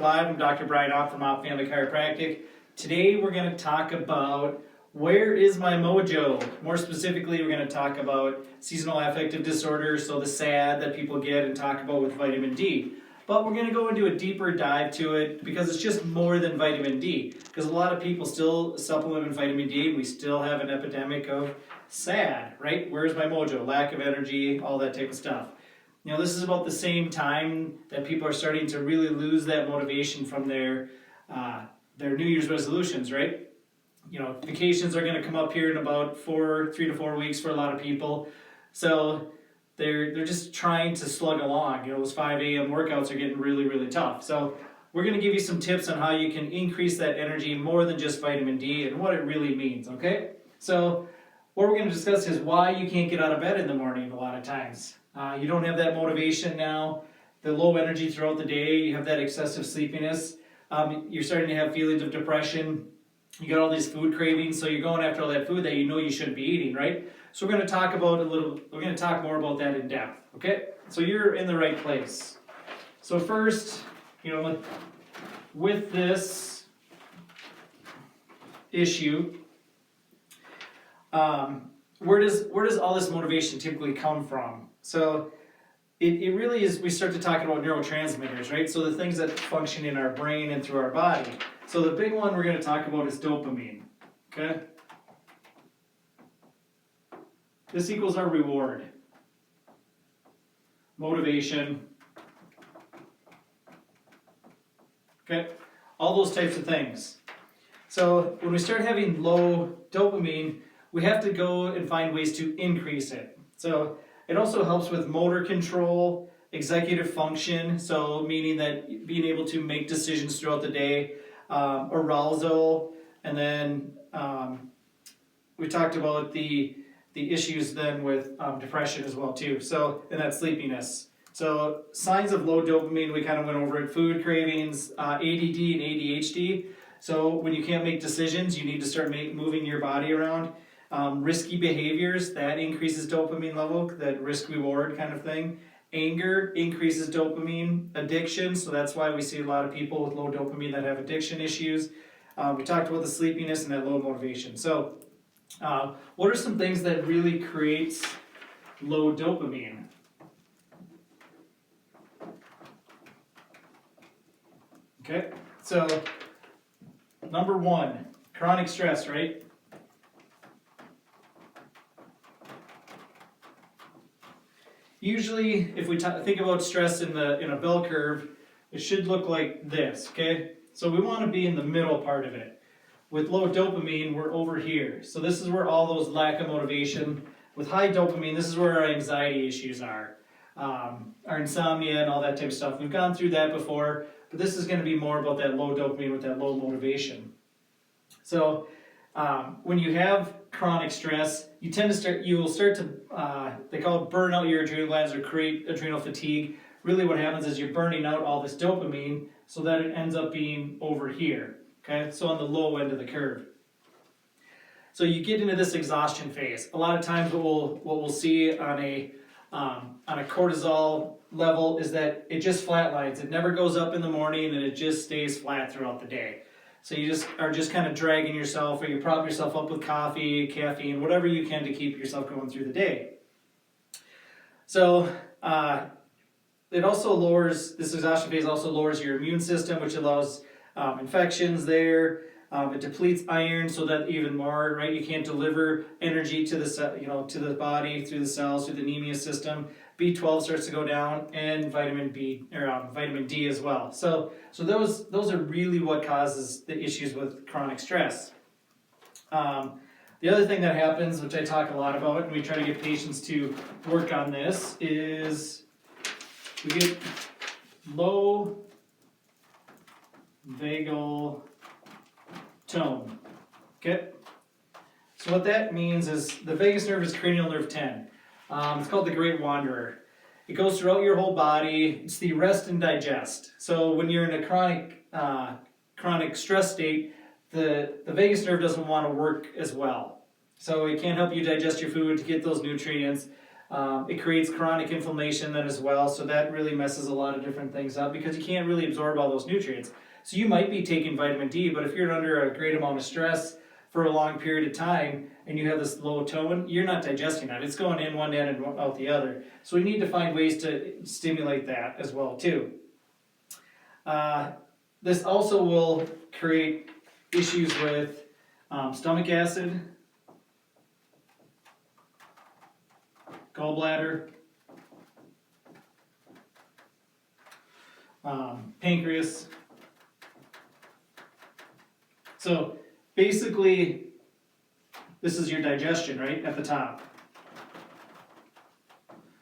Live. I'm Dr. Brian Ott from Ott Family Chiropractic. Today we're going to talk about where is my mojo? More specifically, we're going to talk about seasonal affective disorder, so the SAD that people get and talk about with vitamin D. But we're going to go into a deeper dive to it because it's just more than vitamin D. Because a lot of people still supplement with vitamin D and we still have an epidemic of SAD, right? Where's my mojo? Lack of energy, all that type of stuff. You know, this is about the same time that people are starting to really lose that motivation from their New Year's resolutions, right? You know, vacations are going to come up here in about 3 to 4 weeks for a lot of people. So they're just trying to slug along. You know, those 5 a.m. workouts are getting really, really tough. So we're going to give you some tips on how you can increase that energy more than just vitamin D and what it really means, okay? So what we're going to discuss is why you can't get out of bed in the morning a lot of times. You don't have that motivation now, the low energy throughout the day, you have that excessive sleepiness, you're starting to have feelings of depression, you got all these food cravings, so you're going after all that food that you know you shouldn't be eating, right? So we're going to talk more about that in depth, okay? So you're in the right place. So first, you know, with this issue, where does all this motivation typically come from? So it really is, we start to talk about neurotransmitters, right? So the things that function in our brain and through our body. So the big one we're going to talk about is dopamine, okay? This equals our reward, motivation, okay? All those types of things. So when we start having low dopamine, we have to go and find ways to increase it. So it also helps with motor control, executive function, so meaning that being able to make decisions throughout the day, arousal, and then we talked about the issues then with depression as well too, so, and that sleepiness. So signs of low dopamine, we kind of went over it, food cravings, ADD and ADHD. So when you can't make decisions, you need to start moving your body around. Risky behaviors, that increases dopamine level, that risk reward kind of thing. Anger increases dopamine. Addiction, so that's why we see a lot of people with low dopamine that have addiction issues. We talked about the sleepiness and that low motivation. So what are some things that really creates low dopamine? Okay, so number one, chronic stress, right? Usually, if we think about stress in a bell curve, it should look like this, okay? So we want to be in the middle part of it. With low dopamine, we're over here. So this is where all those lack of motivation. With high dopamine, this is where our anxiety issues are. Our insomnia and all that type of stuff. We've gone through that before, but this is going to be more about that low dopamine with that low motivation. So when you have chronic stress, you will start to, they call it burn out your adrenal glands or create adrenal fatigue. Really what happens is you're burning out all this dopamine so that it ends up being over here, okay? So on the low end of the curve. So you get into this exhaustion phase. A lot of times what we'll see on a cortisol level is that it just flatlines. It never goes up in the morning and it just stays flat throughout the day. So you are just kind of dragging yourself, or you prop yourself up with coffee, caffeine, whatever you can to keep yourself going through the day. So it also lowers, this exhaustion phase also lowers your immune system, which allows infections there. It depletes iron so that even more, right? You can't deliver energy to the to the body through the cells, through the anemia system. B12 starts to go down, and vitamin D as well. So those are really what causes the issues with chronic stress. The other thing that happens, which I talk a lot about, and we try to get patients to work on this, is we get low vagal tone. Okay? So what that means is the vagus nerve is cranial nerve 10. It's called the Great Wanderer. It goes throughout your whole body. It's the rest and digest. So when you're in a chronic stress state, the vagus nerve doesn't want to work as well. So it can't help you digest your food to get those nutrients. It creates chronic inflammation then as well, so that really messes a lot of different things up because you can't really absorb all those nutrients. So you might be taking vitamin D, but if you're under a great amount of stress for a long period of time and you have this low tone, you're not digesting that. It's going in one end and out the other. So we need to find ways to stimulate that as well too. This also will create issues with stomach acid, gallbladder, pancreas. So basically, this is your digestion, right, at the top.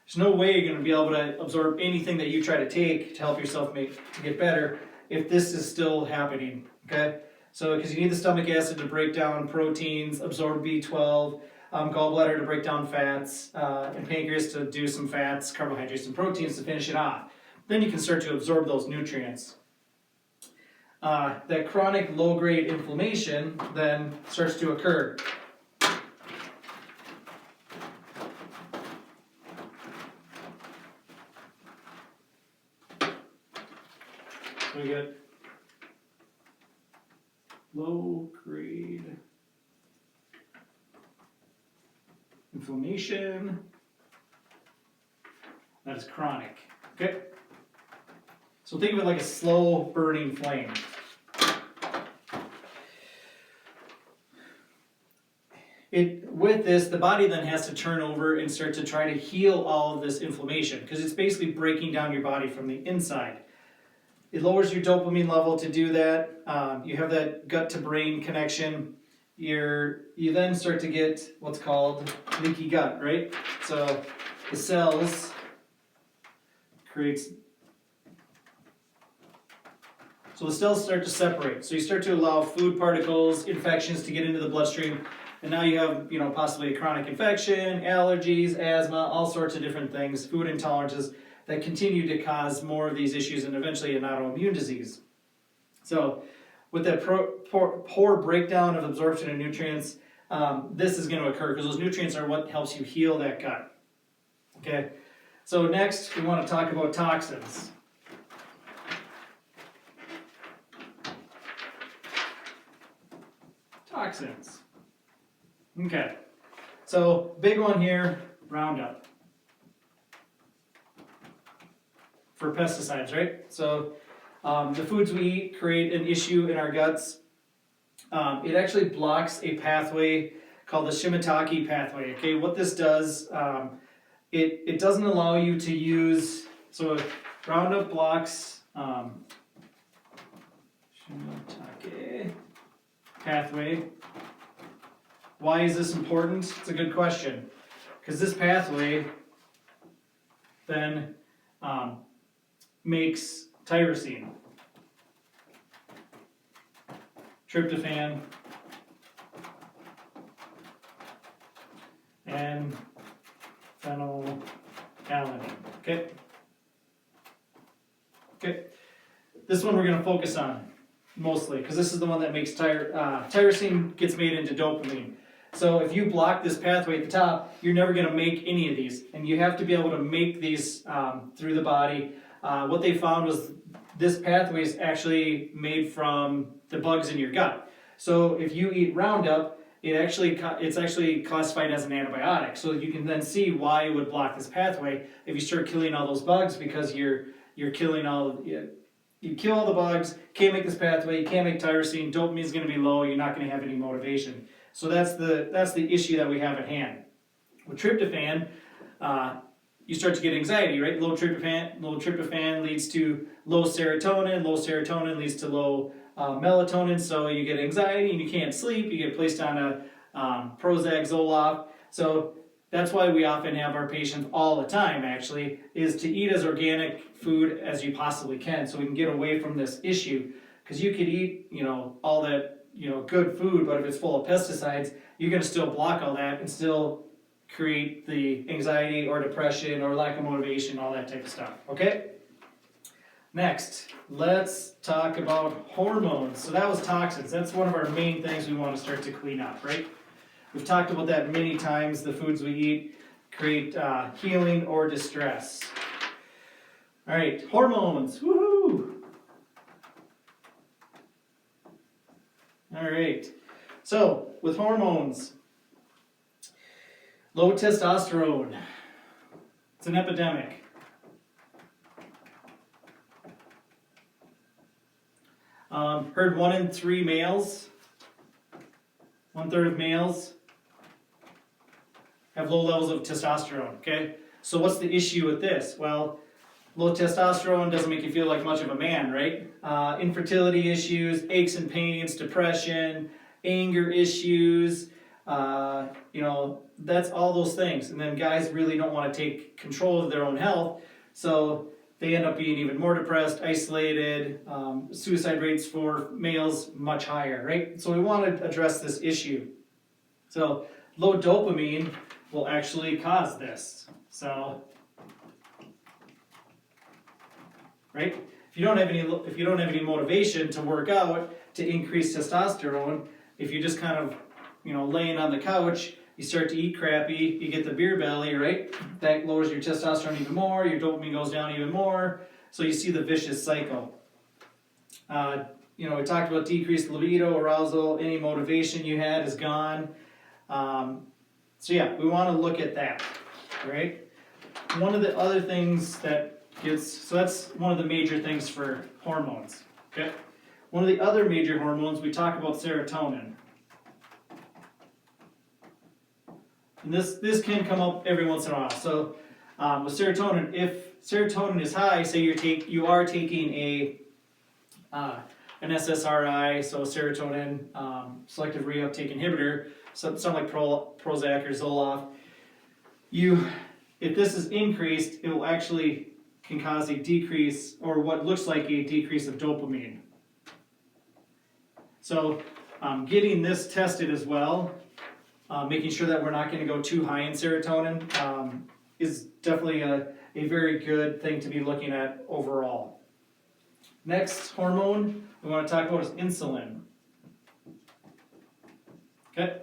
There's no way you're going to be able to absorb anything that you try to take to help yourself to get better if this is still happening, okay? So, because you need the stomach acid to break down proteins, absorb B12, gallbladder to break down fats, and pancreas to do some fats, carbohydrates, and proteins to finish it off. Then you can start to absorb those nutrients. That chronic low-grade inflammation then starts to occur. So we get low-grade inflammation. That is chronic. Okay? So think of it like a slow burning flame. With this, the body then has to turn over and start to try to heal all of this inflammation because it's basically breaking down your body from the inside. It lowers your dopamine level to do that. You have that gut to brain connection. You then start to get what's called leaky gut, right? So the cells So the cells start to separate. So you start to allow food particles, infections to get into the bloodstream. And now you have, possibly a chronic infection, allergies, asthma, all sorts of different things, food intolerances that continue to cause more of these issues and eventually an autoimmune disease. So with that poor breakdown of absorption of nutrients, this is going to occur because those nutrients are what helps you heal that gut. Okay, so next we want to talk about toxins. Toxins. Okay, so big one here, Roundup. For pesticides, right? So the foods we eat create an issue in our guts. It actually blocks a pathway called the Shimataki pathway. Okay, what this does, it doesn't allow you to use, so Roundup blocks Shimataki pathway. Why is this important? It's a good question. Because this pathway then makes tyrosine, tryptophan, and phenylalanine. Okay. This one we're going to focus on mostly because this is the one that makes tyrosine gets made into dopamine. So if you block this pathway at the top, you're never going to make any of these, and you have to be able to make these through the body. What they found was this pathway is actually made from the bugs in your gut. So if you eat Roundup, it's actually classified as an antibiotic. So you can then see why it would block this pathway if you start killing all those bugs because you're killing you kill all the bugs, can't make this pathway, you can't make tyrosine, dopamine is going to be low, you're not going to have any motivation. So that's the issue that we have at hand. With tryptophan, you start to get anxiety, right? Low tryptophan leads to low serotonin leads to low melatonin, so you get anxiety and you can't sleep, you get placed on a Prozac, Zoloft. So that's why we often have our patients all the time, actually, is to eat as organic food as you possibly can so we can get away from this issue. Because you could eat, all that, good food, but if it's full of pesticides, you're going to still block all that and still create the anxiety or depression or lack of motivation, all that type of stuff, okay? Next, let's talk about hormones. So that was toxins. That's one of our main things we want to start to clean up, right? We've talked about that many times. The foods we eat create healing or distress. All right, hormones. Woohoo! All right, so with hormones, low testosterone, it's an epidemic. Heard 1 in 3 males, 1/3 of males have low levels of testosterone, okay? So what's the issue with this? Well, low testosterone doesn't make you feel like much of a man, right? Infertility issues, aches and pains, depression, anger issues, that's all those things. And then guys really don't want to take control of their own health, so they end up being even more depressed, isolated, suicide rates for males much higher, right? So we want to address this issue. So low dopamine will actually cause this. So, right? If you don't have any motivation to work out to increase testosterone, if you just kind of, laying on the couch, you start to eat crappy, you get the beer belly, right? That lowers your testosterone even more, your dopamine goes down even more, so you see the vicious cycle. We talked about decreased libido, arousal, any motivation you had is gone. So yeah, we want to look at that, right? One of the other things so that's one of the major things for hormones, okay? One of the other major hormones, we talk about serotonin. And this can come up every once in a while. So with serotonin, if serotonin is high, say you are taking an SSRI, so serotonin selective reuptake inhibitor, something like Prozac or Zoloft. If this is increased, it will actually can cause a decrease, or what looks like a decrease of dopamine. So getting this tested as well, making sure that we're not going to go too high in serotonin is definitely a very good thing to be looking at overall. Next hormone we want to talk about is insulin. Okay.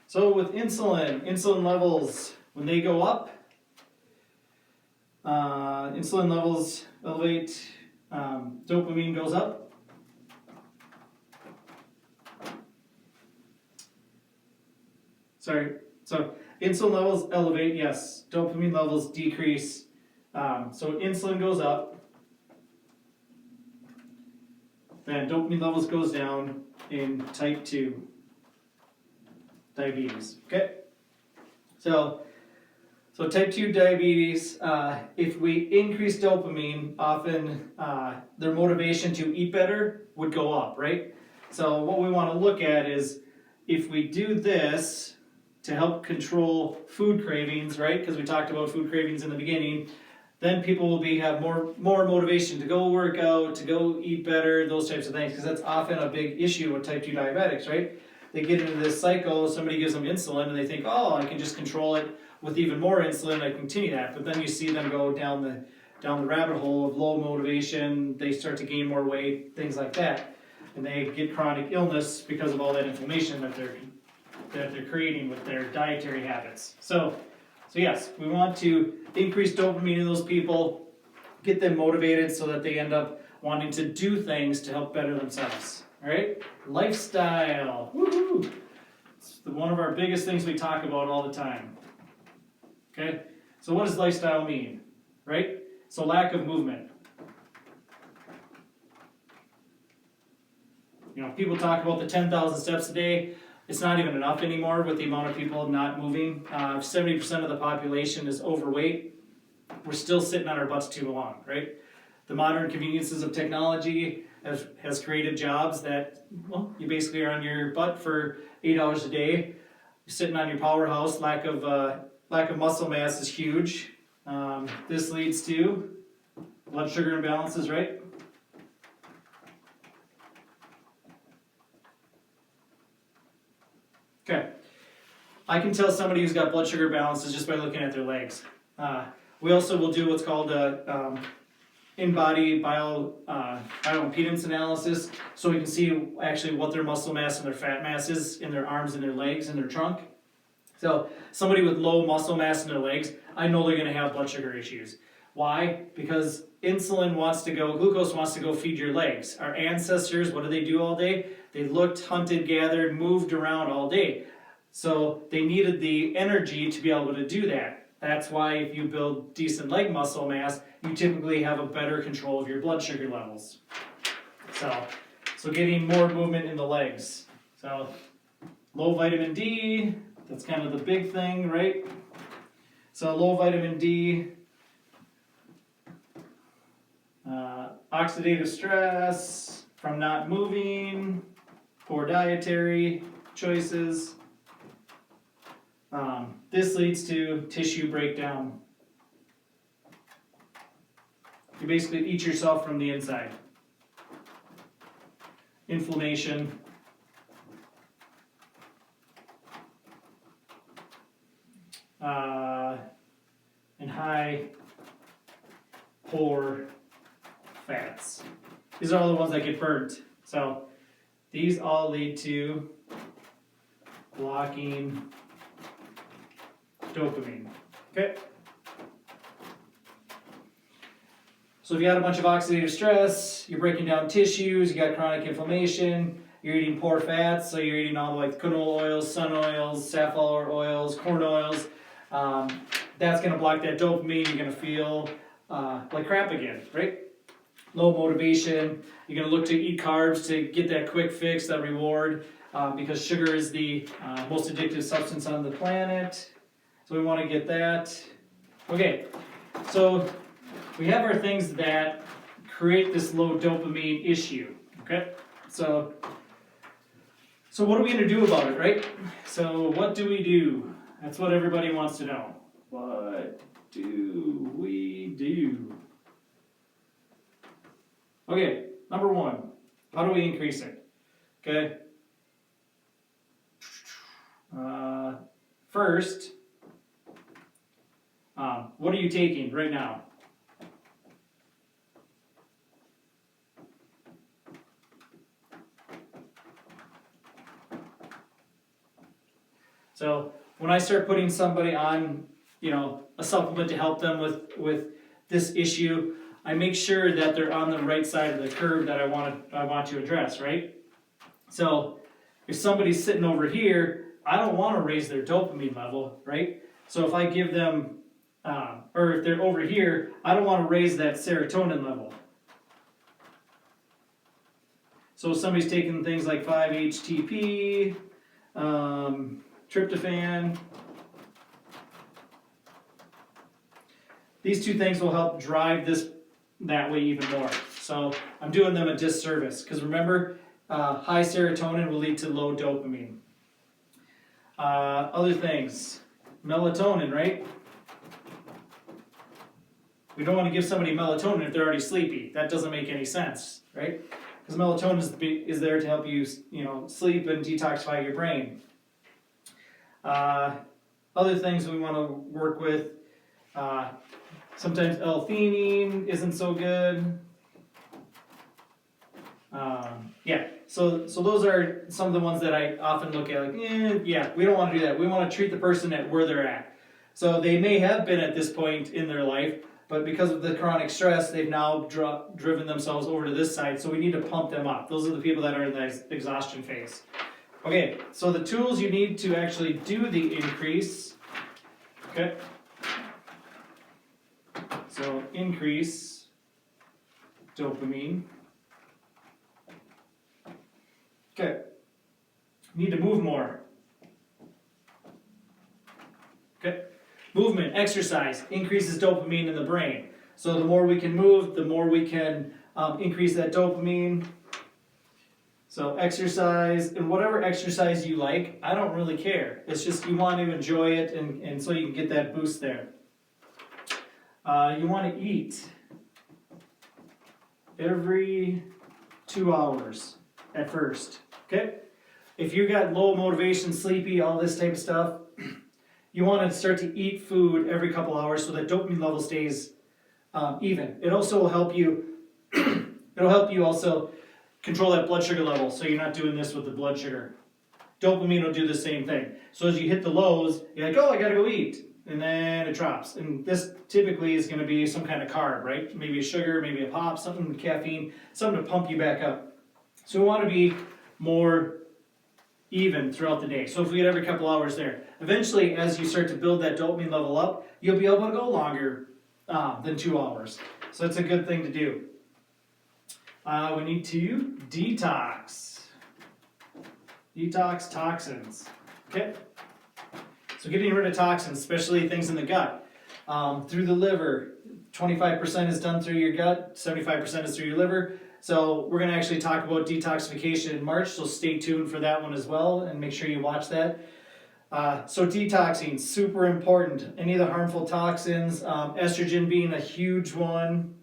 So with insulin levels, when they go up, insulin levels elevate, dopamine goes up. So insulin levels elevate, yes. Dopamine levels decrease. So insulin goes up, then dopamine levels goes down in type 2 diabetes. Okay? So type 2 diabetes, if we increase dopamine, often their motivation to eat better would go up, right? So what we want to look at is if we do this to help control food cravings, right? Because we talked about food cravings in the beginning, then people will have more motivation to go work out, to go eat better, those types of things, because that's often a big issue with type 2 diabetics, right? They get into this cycle, somebody gives them insulin, and they think, oh, I can just control it with even more insulin, I continue that. But then you see them go down the rabbit hole of low motivation, they start to gain more weight, things like that. And they get chronic illness because of all that inflammation that they're creating with their dietary habits. So yes, we want to increase dopamine in those people, get them motivated so that they end up wanting to do things to help better themselves. All right? Lifestyle. Woohoo! It's one of our biggest things we talk about all the time. Okay? So what does lifestyle mean? Right? So lack of movement. People talk about the 10,000 steps a day. It's not even enough anymore with the amount of people not moving. 70% of the population is overweight. We're still sitting on our butts too long, right? The modern conveniences of technology has created jobs that, you basically are on your butt for 8 hours a day. You're sitting on your powerhouse. Lack of muscle mass is huge. This leads to blood sugar imbalances, right? Okay, I can tell somebody who's got blood sugar balances just by looking at their legs. We also will do what's called a in-body bioimpedance analysis, so we can see actually what their muscle mass and their fat mass is in their arms and their legs and their trunk. So somebody with low muscle mass in their legs, I know they're going to have blood sugar issues. Why? Because insulin wants to go, glucose wants to go feed your legs. Our ancestors, what do they do all day? They looked, hunted, gathered, moved around all day. So they needed the energy to be able to do that. That's why if you build decent leg muscle mass, you typically have a better control of your blood sugar levels. So getting more movement in the legs. So low vitamin D, that's kind of the big thing, right? So low vitamin D, oxidative stress from not moving, poor dietary choices. This leads to tissue breakdown. You basically eat yourself from the inside. Inflammation. And high, poor fats. These are all the ones that get burnt. So these all lead to blocking dopamine. Okay? So if you had a bunch of oxidative stress, you're breaking down tissues, you got chronic inflammation, you're eating poor fats, so you're eating all like canola oils, sun oils, safflower oils, corn oils. That's going to block that dopamine. You're going to feel like crap again, right? Low motivation. You're going to look to eat carbs to get that quick fix, that reward, because sugar is the most addictive substance on the planet. So we want to get that. Okay, so we have our things that create this low dopamine issue, okay? So what are we going to do about it, right? So what do we do? That's what everybody wants to know. What do we do? Okay, number one, how do we increase it? Okay. First, what are you taking right now? So when I start putting somebody on, a supplement to help them with this issue, I make sure that they're on the right side of the curve that I want to address, right? So if somebody's sitting over here, I don't want to raise their dopamine level, right? So if I give them, or if they're over here, I don't want to raise that serotonin level. So if somebody's taking things like 5-HTP, tryptophan, these two things will help drive this that way even more. So I'm doing them a disservice because remember, high serotonin will lead to low dopamine. Other things, melatonin, right? We don't want to give somebody melatonin if they're already sleepy. That doesn't make any sense, right? Because melatonin is there to help you, sleep and detoxify your brain. Other things we want to work with, sometimes L-theanine isn't so good. So those are some of the ones that I often look at like, we don't want to do that. We want to treat the person at where they're at. So they may have been at this point in their life, but because of the chronic stress, they've now driven themselves over to this side, so we need to pump them up. Those are the people that are in the exhaustion phase. Okay, so the tools you need to actually do the increase, okay? So increase dopamine. Okay, need to move more. Okay, movement, exercise increases dopamine in the brain. So the more we can move, the more we can increase that dopamine. So exercise, and whatever exercise you like, I don't really care. It's just you want to enjoy it, and so you can get that boost there. You want to eat every 2 hours at first, okay? If you got low motivation, sleepy, all this type of stuff, you want to start to eat food every couple hours so that dopamine level stays even. It also will help you, it'll help you also control that blood sugar level so you're not doing this with the blood sugar. Dopamine will do the same thing. So as you hit the lows, you're like, oh, I gotta go eat. And then it drops. And this typically is gonna be some kind of carb, right? Maybe a sugar, maybe a pop, something with caffeine, something to pump you back up. So we wanna be more even throughout the day. So if we get every couple hours there, eventually as you start to build that dopamine level up, you'll be able to go longer than 2 hours. So that's a good thing to do. We need to detox. Detox toxins. Okay? So getting rid of toxins, especially things in the gut, through the liver. 25% is done through your gut, 75% is through your liver. So we're going to actually talk about detoxification in March, so stay tuned for that one as well, and make sure you watch that. So detoxing, super important. Any of the harmful toxins, estrogen being a huge one.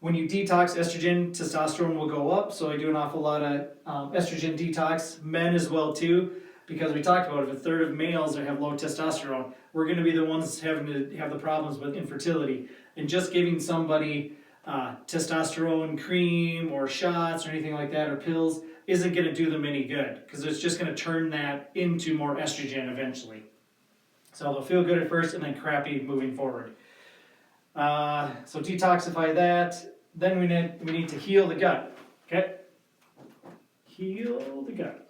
When you detox estrogen, testosterone will go up, so I do an awful lot of estrogen detox. Men as well too, because we talked about it, a third of males that have low testosterone, we're going to be the ones having to have the problems with infertility. And just giving somebody testosterone cream or shots or anything like that, or pills, isn't going to do them any good, because it's just going to turn that into more estrogen eventually. So they'll feel good at first and then crappy moving forward. So detoxify that. Then we need to heal the gut. Okay? Heal the gut.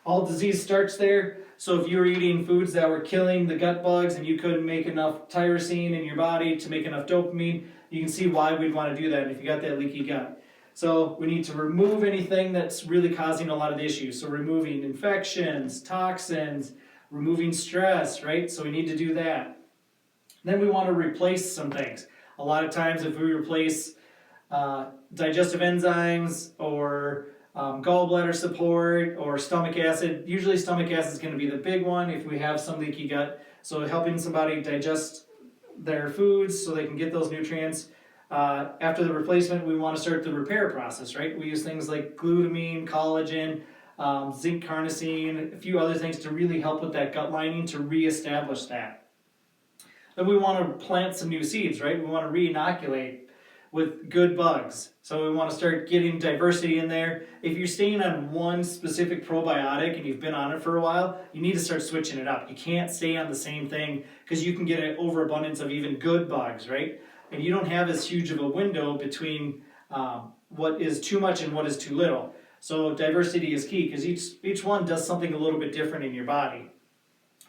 All disease starts there. So if you were eating foods that were killing the gut bugs and you couldn't make enough tyrosine in your body to make enough dopamine, you can see why we'd want to do that if you got that leaky gut. So we need to remove anything that's really causing a lot of the issues. So removing infections, toxins, removing stress, right? So we need to do that. Then we want to replace some things. A lot of times if we replace digestive enzymes or gallbladder support or stomach acid, usually stomach acid is going to be the big one if we have some leaky gut. So helping somebody digest their foods so they can get those nutrients. After the replacement, we want to start the repair process, right? We use things like glutamine, collagen, zinc carnosine, a few other things to really help with that gut lining to reestablish that. Then we want to plant some new seeds, right? We want to re-inoculate with good bugs. So we want to start getting diversity in there. If you're staying on one specific probiotic and you've been on it for a while, you need to start switching it up. You can't stay on the same thing because you can get an overabundance of even good bugs, right? And you don't have as huge of a window between what is too much and what is too little. So diversity is key because each one does something a little bit different in your body.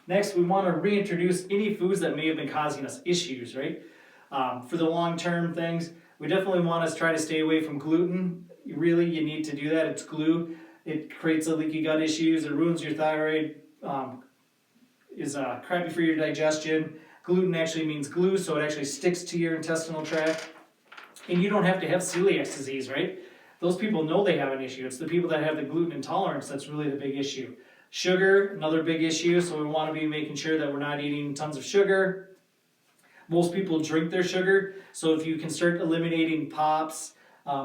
Next, we want to reintroduce any foods that may have been causing us issues, right? For the long-term things, we definitely want to try to stay away from gluten. You need to do that. It's glue. It creates a leaky gut issues. It ruins your thyroid. Is crappy for your digestion. Gluten actually means glue, so it actually sticks to your intestinal tract. And you don't have to have celiac disease, right? Those people know they have an issue. It's the people that have the gluten intolerance that's really the big issue. Sugar, another big issue, so we want to be making sure that we're not eating tons of sugar. Most people drink their sugar, so if you can start eliminating pops,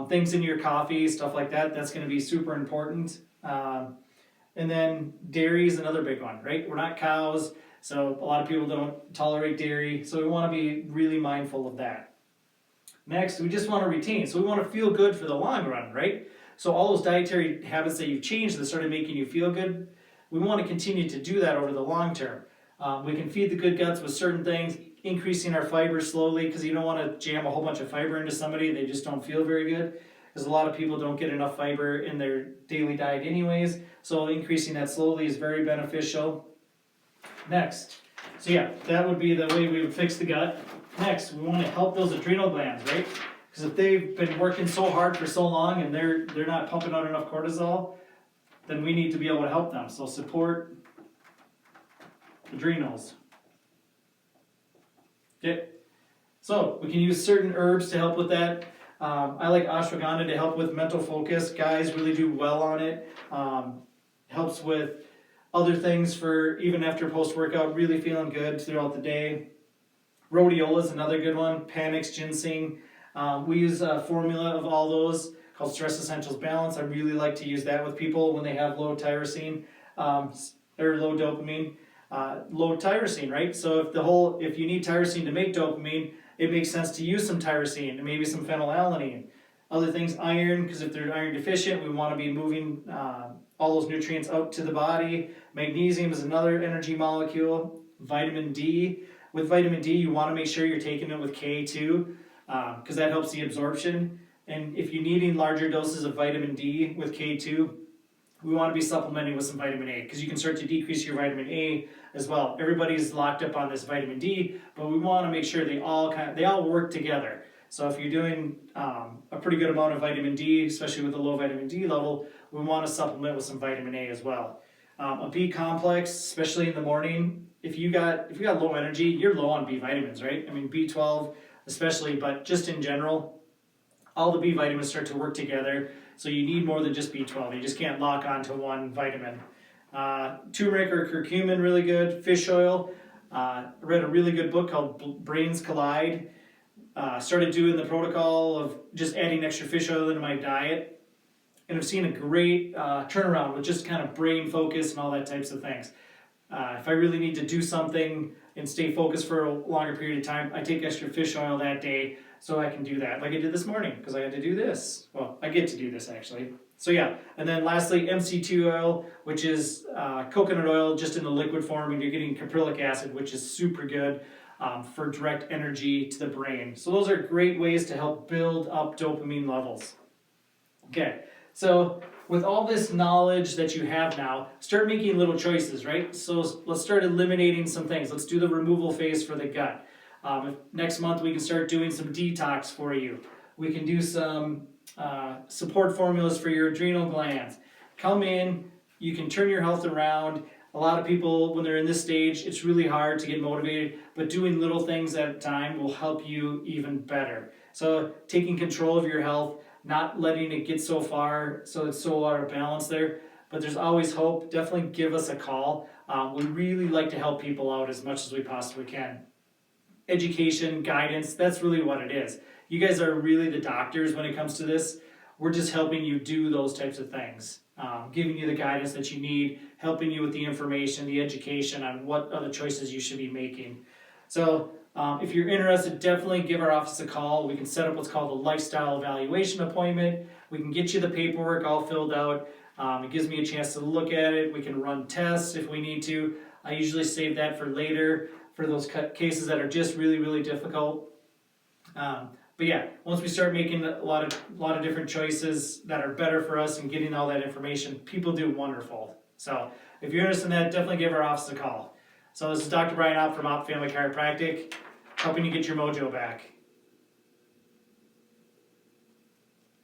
things in your coffee, stuff like that, that's going to be super important. And then dairy is another big one, right? We're not cows, so a lot of people don't tolerate dairy, so we want to be really mindful of that. Next, we just want to retain, so we want to feel good for the long run, right? So all those dietary habits that you've changed that started making you feel good, we want to continue to do that over the long term. We can feed the good guts with certain things, increasing our fiber slowly, because you don't want to jam a whole bunch of fiber into somebody. They just don't feel very good, because a lot of people don't get enough fiber in their daily diet anyways. So increasing that slowly is very beneficial. Next, so yeah, that would be the way we would fix the gut. Next, we want to help those adrenal glands, right? Because if they've been working so hard for so long and they're not pumping out enough cortisol, then we need to be able to help them. So support adrenals. Okay. So we can use certain herbs to help with that. I like ashwagandha to help with mental focus. Guys really do well on it. Helps with other things for even after post-workout, really feeling good throughout the day. Rhodiola is another good one. Panax Ginseng. We use a formula of all those called Stress Essentials Balance. I really like to use that with people when they have low tyrosine or low dopamine. Low tyrosine, right? So if you need tyrosine to make dopamine, it makes sense to use some tyrosine and maybe some phenylalanine. Other things, iron, because if they're iron deficient, we want to be moving all those nutrients out to the body. Magnesium is another energy molecule. Vitamin D. With vitamin D, you want to make sure you're taking it with K too, because that helps the absorption. And if you're needing larger doses of vitamin D with K2, we want to be supplementing with some vitamin A, because you can start to decrease your vitamin A as well. Everybody's locked up on this vitamin D, but we want to make sure they all work together. So if you're doing a pretty good amount of vitamin D, especially with a low vitamin D level, we want to supplement with some vitamin A as well. A B complex, especially in the morning, if you got low energy, you're low on B vitamins, right? I mean, B12 especially, but just in general, all the B vitamins start to work together. So you need more than just B12. You just can't lock onto one vitamin. Turmeric or curcumin, really good. Fish oil. I read a really good book called Brains Collide. Started doing the protocol of just adding extra fish oil into my diet. And I've seen a great turnaround with just kind of brain focus and all that types of things. If I really need to do something and stay focused for a longer period of time, I take extra fish oil that day so I can do that, like I did this morning, because I had to do this. Well, I get to do this actually. So yeah, and then lastly, MCT oil, which is coconut oil just in the liquid form, and you're getting caprylic acid, which is super good for direct energy to the brain. So those are great ways to help build up dopamine levels. Okay, so with all this knowledge that you have now, start making little choices, right? So let's start eliminating some things. Let's do the removal phase for the gut. If next month we can start doing some detox for you. We can do some support formulas for your adrenal glands. Come in, you can turn your health around. A lot of people, when they're in this stage, it's really hard to get motivated, but doing little things at a time will help you even better. So taking control of your health, not letting it get so far so it's so out of balance there, but there's always hope. Definitely give us a call. We really like to help people out as much as we possibly can. Education, guidance, that's really what it is. You guys are really the doctors when it comes to this. We're just helping you do those types of things, giving you the guidance that you need, helping you with the information, the education on what other choices you should be making. So if you're interested, definitely give our office a call. We can set up what's called a lifestyle evaluation appointment. We can get you the paperwork all filled out. It gives me a chance to look at it. We can run tests if we need to. I usually save that for later for those cases that are just really, really difficult. But yeah, once we start making a lot of different choices that are better for us and getting all that information, people do wonderful. So if you're interested in that, definitely give our office a call. So this is Dr. Brian Opp from Opp Family Chiropractic, helping you get your mojo back.